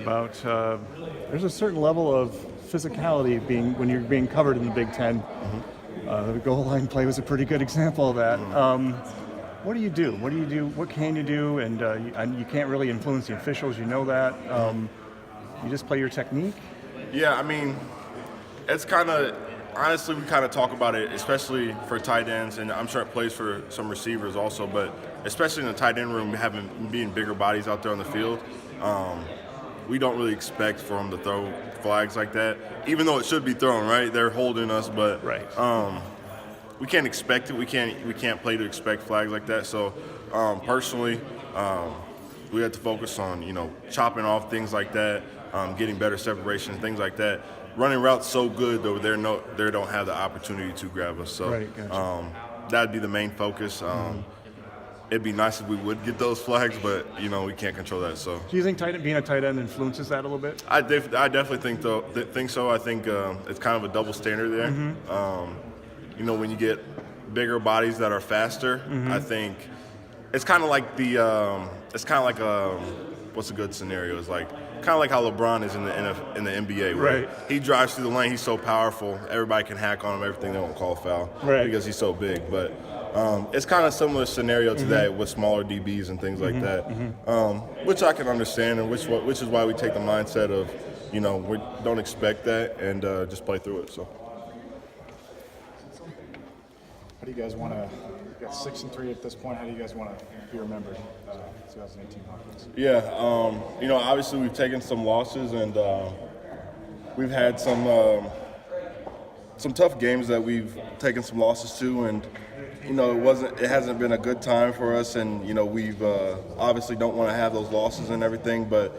about there's a certain level of physicality when you're being covered in the Big Ten. The goal line play was a pretty good example of that. What do you do? What do you do? What can you do? And you can't really influence the officials. You know that. You just play your technique. Yeah, I mean, it's kind of honestly we kind of talk about it, especially for tight ends, and I'm sure it plays for some receivers also. But especially in the tight end room, being bigger bodies out there on the field, we don't really expect for them to throw flags like that. Even though it should be thrown, right? They're holding us, but we can't expect it. We can't play to expect flags like that. So personally, we have to focus on chopping off things like that, getting better separation, things like that. Running routes so good though they don't have the opportunity to grab us. So gotcha. That'd be the main focus. It'd be nice if we would get those flags, but we can't control that. So do you think being a tight end influences that a little bit? I definitely think so. I think it's kind of a double standard there. When you get bigger bodies that are faster, I think it's kind of like what's a good scenario? It's like kind of like how LeBron is in the NBA, right? He drives through the lane. He's so powerful. Everybody can hack on him. Everything, they won't call a foul because he's so big. But it's kind of a similar scenario to that with smaller DBs and things like that, which I can understand, and which is why we take the mindset of we don't expect that and just play through it. So. How do you guys want to? You got 6-3 at this point. How do you guys want to be remembered? 2018 Hawkins. Yeah, obviously we've taken some losses and we've had some tough games that we've taken some losses to, and it hasn't been a good time for us, and we've obviously don't want to have those losses and everything, but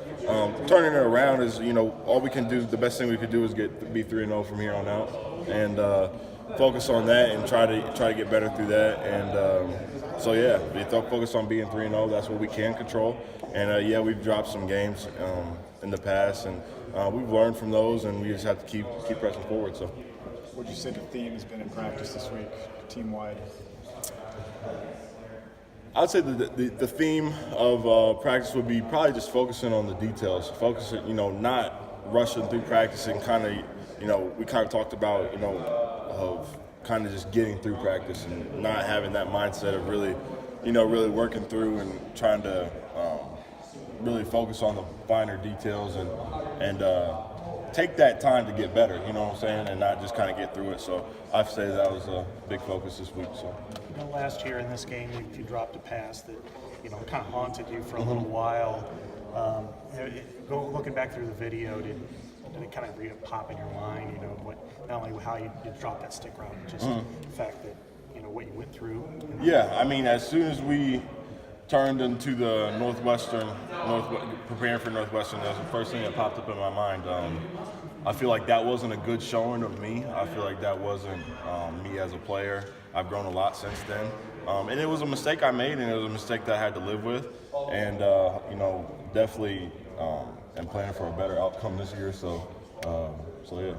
turning it around is all we can do. The best thing we could do is be 3-0 from here on out, and focus on that and try to get better through that. And we focus on being 3-0. That's what we can control. And we've dropped some games in the past, and we've learned from those, and we just have to keep pressing forward. So, what would you say the theme has been in practice this week, team wide? I'd say the theme of practice would be probably just focusing on the details, focusing, not rushing through practice, and kind of, we kind of talked about, of kind of just getting through practice and not having that mindset of really working through and trying to really focus on the finer details and take that time to get better, you know what I'm saying, and not just kind of get through it. So I'd say that was a big focus this week. So last year in this game, you dropped a pass that kind of haunted you for a little while. Looking back through the video, did it kind of pop in your mind? Not only how you dropped that stick route, but just the fact that what you went through. Yeah, I mean, as soon as we turned into the preparing for Northwestern, that was the first thing that popped up in my mind. I feel like that wasn't a good showing of me. I feel like that wasn't me as a player. I've grown a lot since then. And it was a mistake I made, and it was a mistake that I had to live with. And, definitely am planning for a better outcome this year. So yeah.